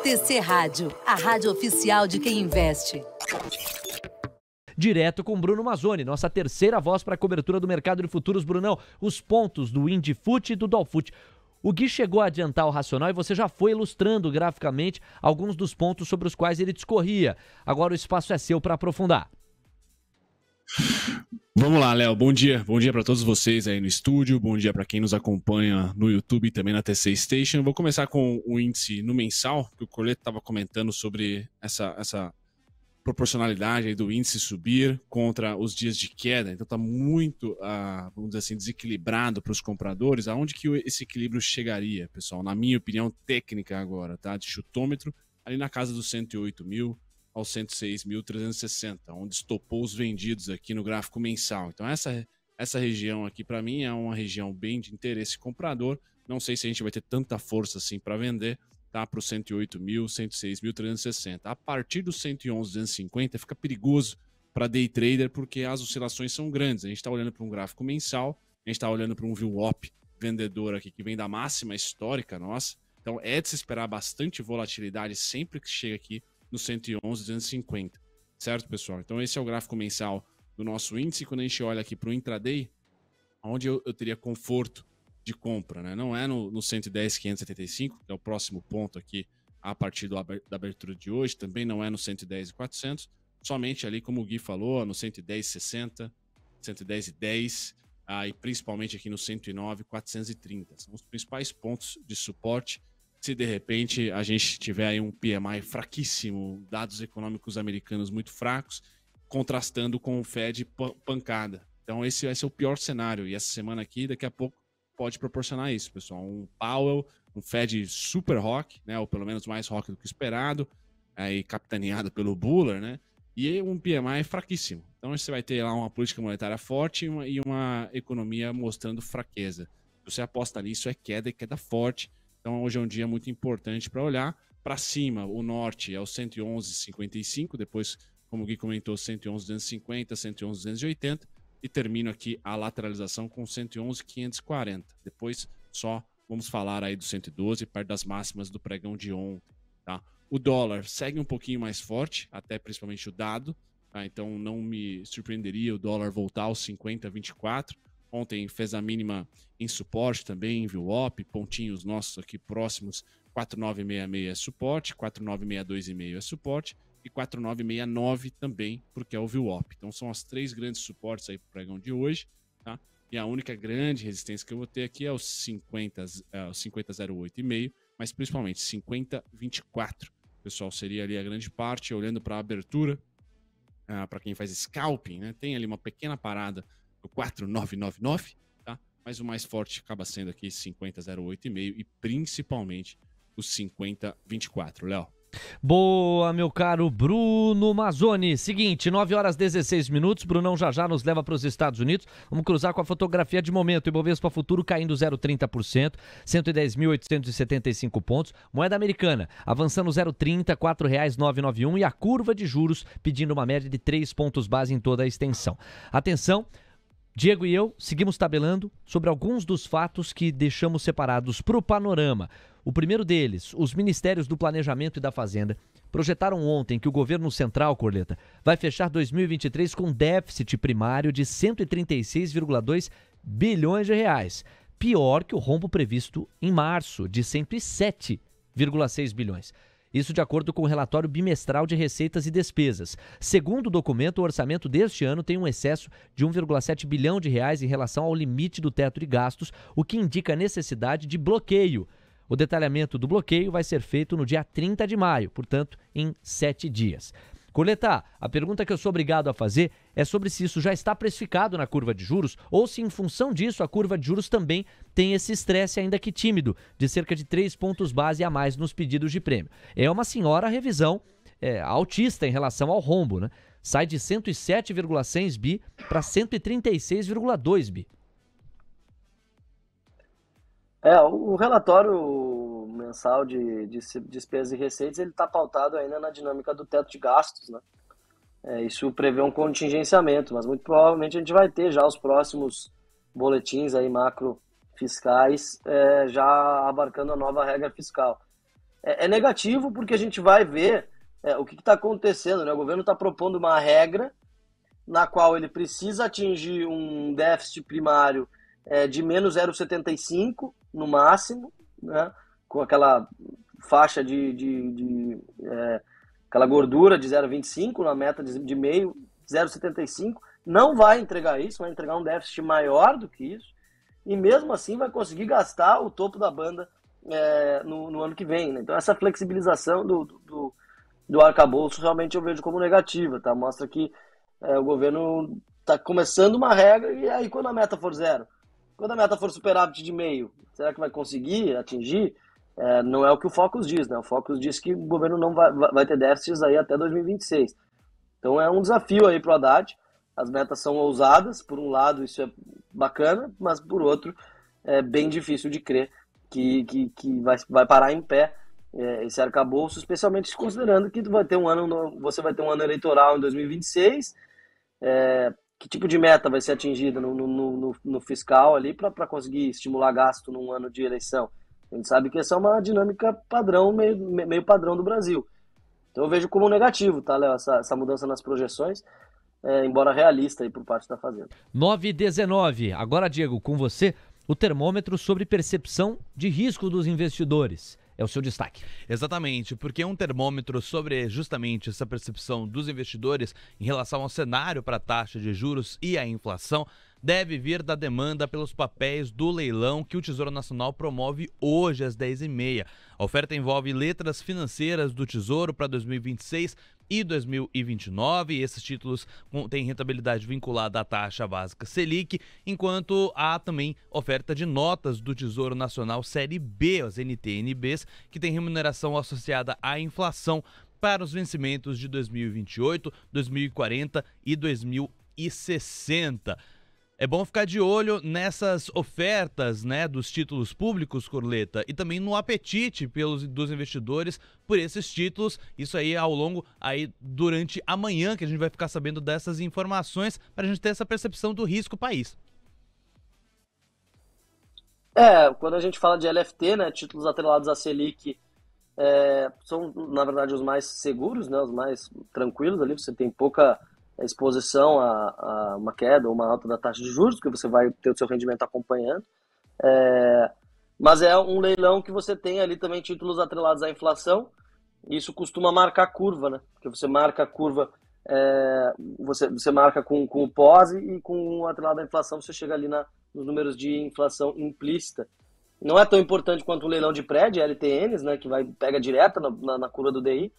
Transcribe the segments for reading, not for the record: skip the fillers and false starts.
CC Rádio, a rádio oficial de quem investe. Direto com Bruno Mazzoni, nossa terceira voz para a cobertura do mercado de futuros. Brunão, os pontos do IndiFut e do Dolfut. O Gui chegou a adiantar o racional e você já foi ilustrando graficamente alguns dos pontos sobre os quais ele discorria. Agora o espaço é seu para aprofundar. Vamos lá, Léo. Bom dia. Bom dia para todos vocês aí no estúdio. Bom dia para quem nos acompanha no YouTube e também na TC Station. Eu vou começar com o índice no mensal, que o Corleto estava comentando sobre essa proporcionalidade aí do índice subir contra os dias de queda. Então está muito, vamos dizer assim, desequilibrado para os compradores. Aonde que esse equilíbrio chegaria, pessoal? Na minha opinião técnica agora, tá? De chutômetro, ali na casa dos 108 mil aos 106.360, onde estopou os vendidos aqui no gráfico mensal. Então essa região aqui para mim é uma região bem de interesse comprador. Não sei se a gente vai ter tanta força assim para vender, tá? Para os 108 mil, 106.360. A partir dos 111.250 fica perigoso para day trader porque as oscilações são grandes. A gente está olhando para um gráfico mensal, a gente está olhando para um VWAP vendedor aqui que vem da máxima histórica nossa. Então é de se esperar bastante volatilidade sempre que chega aqui no 111.250, certo, pessoal? Então esse é o gráfico mensal do nosso índice. Quando a gente olha aqui para o intraday, onde eu teria conforto de compra, né? Não é no 110.575, que é o próximo ponto aqui a partir da abertura de hoje, também não é no 110.400, somente ali, como o Gui falou, no 110.60, 110.10, e principalmente aqui no 109.430. São os principais pontos de suporte. Se de repente a gente tiver aí um PMI fraquíssimo, dados econômicos americanos muito fracos, contrastando com o Fed pancada. Então esse vai ser o pior cenário. E essa semana aqui, daqui a pouco, pode proporcionar isso, pessoal. Um Powell, um Fed super rock, né? Ou pelo menos mais rock do que esperado, aí capitaneado pelo Buller, né? E um PMI fraquíssimo. Então você vai ter lá uma política monetária forte e uma economia mostrando fraqueza. Se você aposta nisso, é queda e queda forte. Então hoje é um dia muito importante para olhar para cima. O norte é o 111.55, depois, como o Gui comentou, 111.250, 111.280 e termino aqui a lateralização com 111.540. Depois só vamos falar aí do 112, perto das máximas do pregão de ontem, tá? O dólar segue um pouquinho mais forte, até principalmente o dado, tá? Então não me surpreenderia o dólar voltar aos 50,24. Ontem fez a mínima em suporte também, em VWAP, pontinhos nossos aqui próximos, 4,966 é suporte, 4,962,5 é suporte e 4,969 também, porque é o VWAP. Então são as três grandes suportes aí para o pregão de hoje, tá? E a única grande resistência que eu vou ter aqui é os 50,08,5, mas principalmente 50,24. Pessoal, seria ali a grande parte, olhando para a abertura, para quem faz scalping, né? Tem ali uma pequena parada no 4,999, tá? Mas o mais forte acaba sendo aqui 50,08,5 e principalmente os 50,24, Léo. Boa, meu caro Bruno Mazzoni. Seguinte, 9h16. Brunão já nos leva para os Estados Unidos. Vamos cruzar com a fotografia de momento. Ibovespa Futuro caindo 0,30%, 110.875 pontos. Moeda americana avançando 0,30, R$4,991. E a curva de juros pedindo uma média de 3 pontos base em toda a extensão. Atenção, Diego e eu seguimos tabelando sobre alguns dos fatos que deixamos separados para o panorama. O primeiro deles, os Ministérios do Planejamento e da Fazenda projetaram ontem que o governo central, Corleta, vai fechar 2023 com déficit primário de 136,2 bilhões de reais. Pior que o rombo previsto em março, de 107,6 bilhões. Isso de acordo com o relatório bimestral de receitas e despesas. Segundo o documento, o orçamento deste ano tem um excesso de 1,7 bilhão de reais em relação ao limite do teto de gastos, o que indica a necessidade de bloqueio. O detalhamento do bloqueio vai ser feito no dia 30 de maio, portanto, em 7 dias. Corleta, a pergunta que eu sou obrigado a fazer é sobre se isso já está precificado na curva de juros ou se, em função disso, a curva de juros também tem esse estresse, ainda que tímido, de cerca de 3 pontos base a mais nos pedidos de prêmio. É uma senhora revisão altista em relação ao rombo, né? Sai de 107,6 bi para 136,2 bi. O relatório mensal de despesas e receitas, ele está pautado ainda na dinâmica do teto de gastos, né? Isso prevê um contingenciamento, mas muito provavelmente a gente vai ter já os próximos boletins aí macro fiscais já abarcando a nova regra fiscal. é negativo porque a gente vai ver o que está acontecendo, né? O governo está propondo uma regra na qual ele precisa atingir um déficit primário de menos 0,75 no máximo, né? Com aquela faixa aquela gordura de 0,25 na meta de meio, 0,75. Não vai entregar isso, vai entregar um déficit maior do que isso, e mesmo assim vai conseguir gastar o topo da banda no ano que vem, né? Então essa flexibilização do arcabouço realmente eu vejo como negativa, tá? Mostra que o governo está começando uma regra, e aí quando a meta for zero, quando a meta for superávit de meio, será que vai conseguir atingir? Não é o que o Focus diz, né? O Focus diz que o governo não vai ter déficits aí até 2026. Então é um desafio aí para o Haddad. As metas são ousadas, por um lado isso é bacana, mas por outro é bem difícil de crer que vai parar em pé esse arcabouço, especialmente considerando que você vai ter um ano eleitoral em 2026. Que tipo de meta vai ser atingida no fiscal ali para conseguir estimular gasto num ano de eleição? A gente sabe que essa é uma dinâmica padrão, meio padrão do Brasil. Então eu vejo como negativo, tá, Léo, essa mudança nas projeções, embora realista aí por parte da Fazenda. 9h19. Agora, Diego, com você, o termômetro sobre percepção de risco dos investidores. É o seu destaque. Exatamente, porque um termômetro sobre justamente essa percepção dos investidores em relação ao cenário para a taxa de juros e a inflação deve vir da demanda pelos papéis do leilão que o Tesouro Nacional promove hoje às 10h30. A oferta envolve letras financeiras do Tesouro para 2026 e 2029, e esses títulos têm rentabilidade vinculada à taxa básica Selic, enquanto há também oferta de notas do Tesouro Nacional Série B, as NTN-Bs, que tem remuneração associada à inflação para os vencimentos de 2028, 2040 e 2060. É bom ficar de olho nessas ofertas, né, dos títulos públicos, Corleta, e também no apetite dos investidores por esses títulos. Isso aí ao longo, durante a manhã, que a gente vai ficar sabendo dessas informações, para a gente ter essa percepção do risco país. Quando a gente fala de LFT, né, títulos atrelados à Selic, são, na verdade, os mais seguros, né, os mais tranquilos ali. Você tem pouca exposição a uma queda ou uma alta da taxa de juros, porque você vai ter o seu rendimento acompanhando. Mas é um leilão que você tem ali também títulos atrelados à inflação. Isso costuma marcar curva, né? Porque você marca a curva, você marca com o POSE, e com o atrelado à inflação você chega ali nos números de inflação implícita. Não é tão importante quanto o leilão de prédio, LTNs, né? Que pega direto na curva do DI.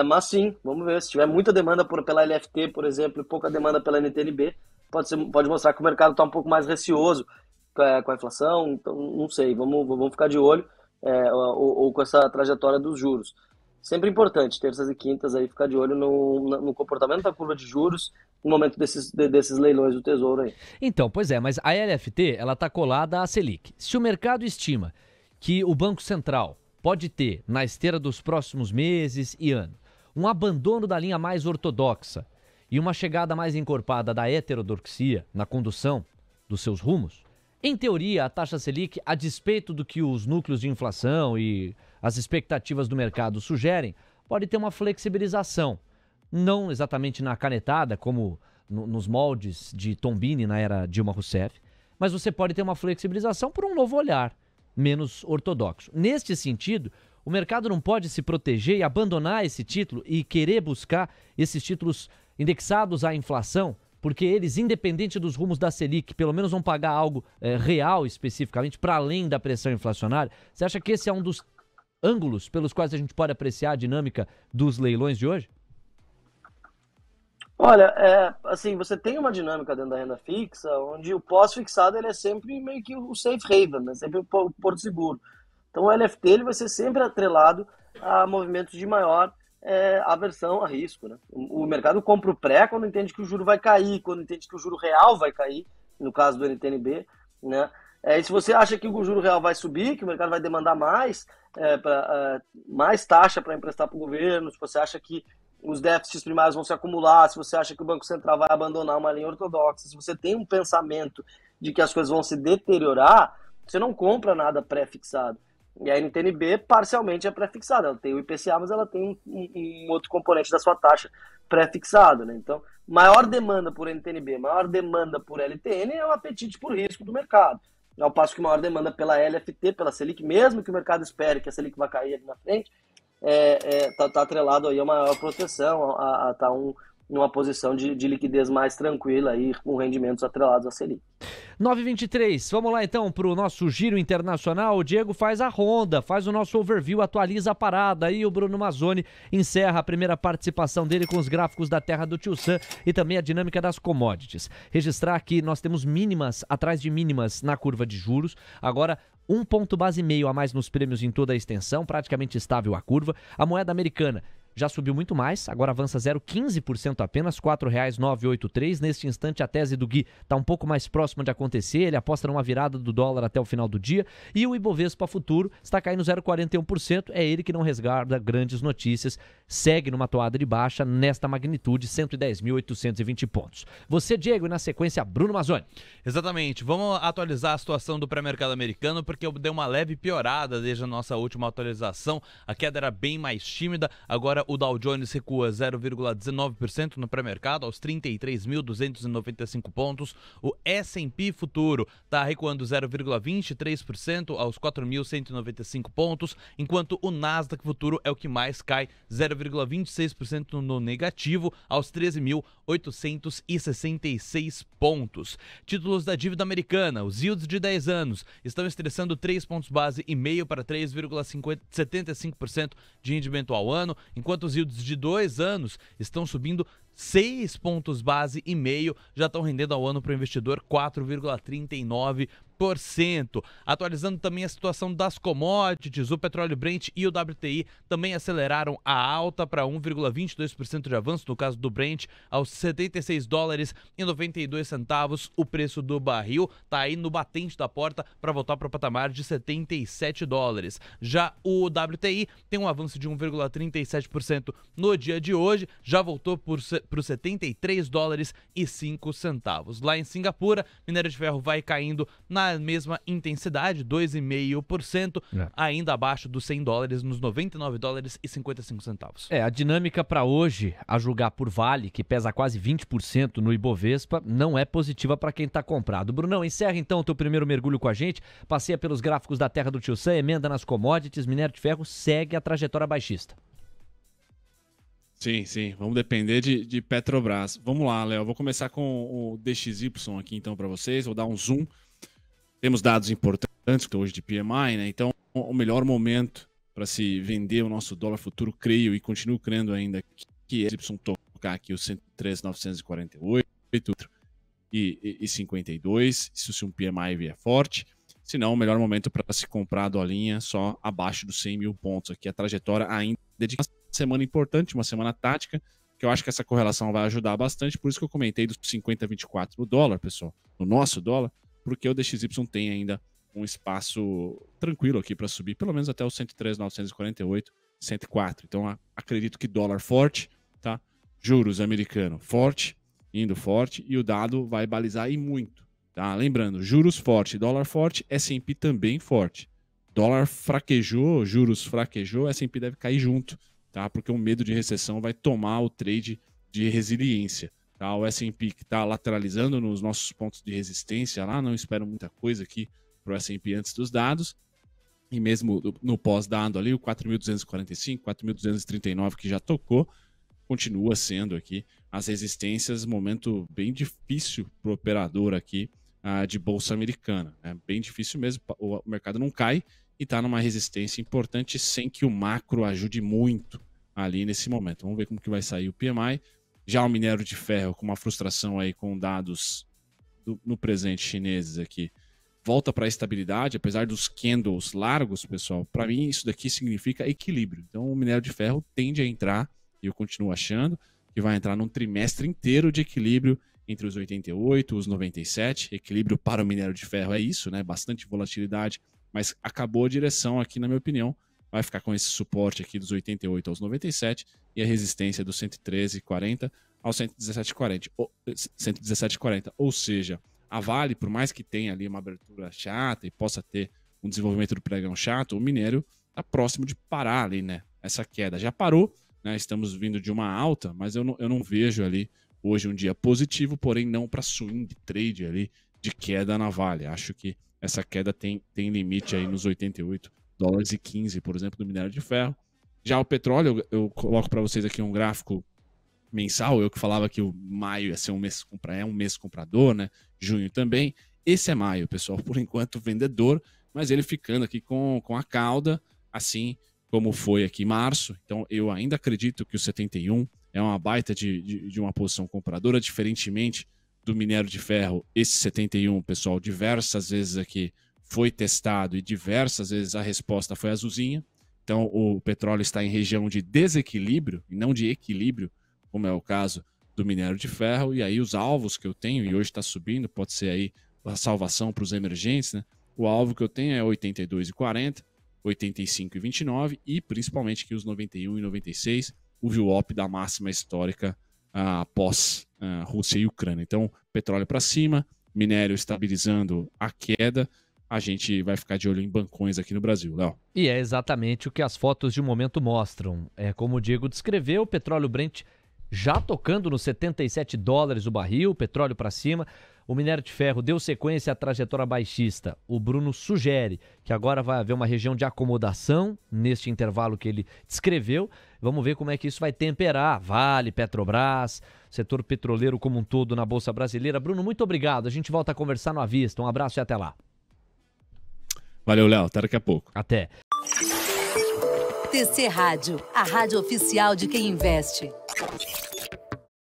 Mas sim, vamos ver. Se tiver muita demanda pela LFT, por exemplo, e pouca demanda pela NTNB, pode mostrar que o mercado está um pouco mais receoso com a inflação. Então, não sei, vamos ficar de olho, ou com essa trajetória dos juros. Sempre importante, terças e quintas, aí, ficar de olho no comportamento da curva de juros no momento desses leilões do Tesouro aí. Então, pois é, mas a LFT, ela está colada à Selic. Se o mercado estima que o Banco Central pode ter, na esteira dos próximos meses e ano, um abandono da linha mais ortodoxa e uma chegada mais encorpada da heterodoxia na condução dos seus rumos, em teoria, a taxa Selic, a despeito do que os núcleos de inflação e as expectativas do mercado sugerem, pode ter uma flexibilização. Não exatamente na canetada, como nos moldes de Tombini na era Dilma Rousseff, mas você pode ter uma flexibilização por um novo olhar, menos ortodoxo. Neste sentido, o mercado não pode se proteger e abandonar esse título e querer buscar esses títulos indexados à inflação, porque eles, independente dos rumos da Selic, pelo menos vão pagar algo real especificamente, para além da pressão inflacionária. Você acha que esse é um dos ângulos pelos quais a gente pode apreciar a dinâmica dos leilões de hoje? Olha, assim, você tem uma dinâmica dentro da renda fixa, onde o pós-fixado ele é sempre meio que o safe haven, né? Sempre o porto seguro. Então o LFT ele vai ser sempre atrelado a movimentos de maior aversão a risco, né? O mercado compra o pré quando entende que o juro vai cair, quando entende que o juro real vai cair, no caso do NTNB, né? E se você acha que o juro real vai subir, que o mercado vai demandar mais taxa para emprestar para o governo, se você acha que os déficits primários vão se acumular, se você acha que o Banco Central vai abandonar uma linha ortodoxa, se você tem um pensamento de que as coisas vão se deteriorar, você não compra nada pré-fixado. E a NTNB parcialmente é pré-fixada. Ela tem o IPCA, mas ela tem um outro componente da sua taxa pré-fixado, né? Então, maior demanda por NTNB, maior demanda por LTN é o apetite por risco do mercado. Ao passo que maior demanda pela LFT, pela Selic, mesmo que o mercado espere que a Selic vai cair ali na frente, tá atrelado aí a maior proteção, a tá numa posição de liquidez mais tranquila aí, com rendimentos atrelados à Selic. 9h23, vamos lá então para o nosso giro internacional. O Diego faz a ronda, faz o nosso overview, atualiza a parada. Aí o Bruno Mazzoni encerra a primeira participação dele com os gráficos da terra do Tio Sam e também a dinâmica das commodities. Registrar que nós temos mínimas atrás de mínimas na curva de juros. Agora, 1 ponto base e meio a mais nos prêmios em toda a extensão, praticamente estável a curva. A moeda americana já subiu muito mais, agora avança 0,15% apenas, R$ 4,983. Neste instante, a tese do Gui está um pouco mais próxima de acontecer, ele aposta numa virada do dólar até o final do dia, e o Ibovespa futuro está caindo 0,41%, é ele que não resguarda grandes notícias, segue numa toada de baixa nesta magnitude, 110.820 pontos. Você, Diego, e na sequência, Bruno Mazzoni. Exatamente, vamos atualizar a situação do pré-mercado americano, porque deu uma leve piorada desde a nossa última atualização, a queda era bem mais tímida, agora o Dow Jones recua 0,19% no pré-mercado, aos 33.295 pontos. O S&P futuro está recuando 0,23% aos 4.195 pontos, enquanto o Nasdaq futuro é o que mais cai, 0,26% no negativo, aos 13.866 pontos. Títulos da dívida americana, os yields de 10 anos estão estressando 3 pontos base e meio para 3,75% de rendimento ao ano, enquanto os yields de 2 anos estão subindo 6 pontos base e meio, já estão rendendo ao ano para o investidor 4,39%. Atualizando também a situação das commodities, o petróleo Brent e o WTI também aceleraram a alta para 1,22% de avanço, no caso do Brent, aos $76,92 o preço do barril, está aí no batente da porta para voltar para o patamar de $77. Já o WTI tem um avanço de 1,37% no dia de hoje, já voltou para os $73,05. Lá em Singapura, minério de ferro vai caindo na mesma intensidade, 2,5%, ainda abaixo dos $100, nos $99,55. A dinâmica para hoje, a julgar por Vale, que pesa quase 20% no Ibovespa, não é positiva para quem está comprado. Brunão, encerra então o teu primeiro mergulho com a gente, passeia pelos gráficos da terra do Tio Sam, emenda nas commodities, minério de ferro segue a trajetória baixista. Sim, vamos depender de Petrobras. Vamos lá, Léo, vou começar com o DXY aqui então para vocês, vou dar um zoom. Temos dados importantes hoje de PMI, né? Então o melhor momento para se vender o nosso dólar futuro, creio e continuo crendo ainda, que é Y tocar aqui o 103.948 e 52, isso se um PMI vier forte. Se não, o melhor momento para se comprar a dolinha só abaixo dos 100 mil pontos. Aqui a trajetória ainda de uma semana importante, uma semana tática, que eu acho que essa correlação vai ajudar bastante. Por isso que eu comentei dos 50,24 no dólar, pessoal, no nosso dólar, porque o DXY tem ainda um espaço tranquilo aqui para subir, pelo menos até o 103.948, 104. Então acredito que dólar forte, tá? Juros americano forte, indo forte, e o dado vai balizar e muito. Tá? Lembrando, juros forte, dólar forte, S&P também forte. Dólar fraquejou, juros fraquejou, S&P deve cair junto, tá? Porque o medo de recessão vai tomar o trade de resiliência. Tá? O S&P que está lateralizando nos nossos pontos de resistência lá, não espero muita coisa aqui para o S&P antes dos dados. E mesmo no pós-dado ali, o 4.245, 4.239 que já tocou, continua sendo aqui as resistências, momento bem difícil para o operador aqui de bolsa americana. É bem difícil mesmo, o mercado não cai e está numa resistência importante sem que o macro ajude muito ali nesse momento. Vamos ver como que vai sair o PMI. Já o minério de ferro com uma frustração aí com dados no presente chineses aqui, volta para a estabilidade, apesar dos candles largos, pessoal. Para mim isso daqui significa equilíbrio. Então o minério de ferro tende a entrar, e eu continuo achando, que vai entrar num trimestre inteiro de equilíbrio entre os 88 e os 97. Equilíbrio para o minério de ferro é isso, né? Bastante volatilidade, mas acabou a direção aqui, na minha opinião. Vai ficar com esse suporte aqui dos 88 aos 97 e a resistência dos 113,40 aos 117,40. Ou seja, a Vale, por mais que tenha ali uma abertura chata e possa ter um desenvolvimento do pregão chato, o minério está próximo de parar ali, né? Essa queda já parou, né? Estamos vindo de uma alta, mas eu não vejo ali hoje um dia positivo, porém não para swing trade ali de queda na Vale. Acho que essa queda tem limite aí nos $88,15, por exemplo, do minério de ferro. Já o petróleo, eu coloco para vocês aqui um gráfico mensal. Eu que falava que o maio ia ser um mês comprador, né? Junho também. Esse é maio, pessoal, por enquanto vendedor, mas ele ficando aqui com a cauda, assim como foi aqui em março. Então eu ainda acredito que o 71 é uma baita de uma posição compradora, diferentemente do minério de ferro. Esse 71, pessoal, diversas vezes aqui foi testado e diversas vezes a resposta foi azulzinha. Então o petróleo está em região de desequilíbrio e não de equilíbrio, como é o caso do minério de ferro. E aí os alvos que eu tenho, e hoje está subindo, pode ser aí a salvação para os emergentes, né? O alvo que eu tenho é 82,40, 85,29 e principalmente que os 91 e 96, o VWAP da máxima histórica após Rússia e Ucrânia. Então, petróleo para cima, minério estabilizando a queda. A gente vai ficar de olho em bancões aqui no Brasil, Léo. E é exatamente o que as fotos de momento mostram. É como o Diego descreveu, o petróleo Brent já tocando nos $77 o barril, petróleo para cima. O minério de ferro deu sequência à trajetória baixista. O Bruno sugere que agora vai haver uma região de acomodação neste intervalo que ele descreveu. Vamos ver como é que isso vai temperar Vale, Petrobras, setor petroleiro como um todo na Bolsa Brasileira. Bruno, muito obrigado. A gente volta a conversar no À Vista. Um abraço e até lá. Valeu, Léo. Até daqui a pouco. Até. TC Rádio, a rádio oficial de quem investe.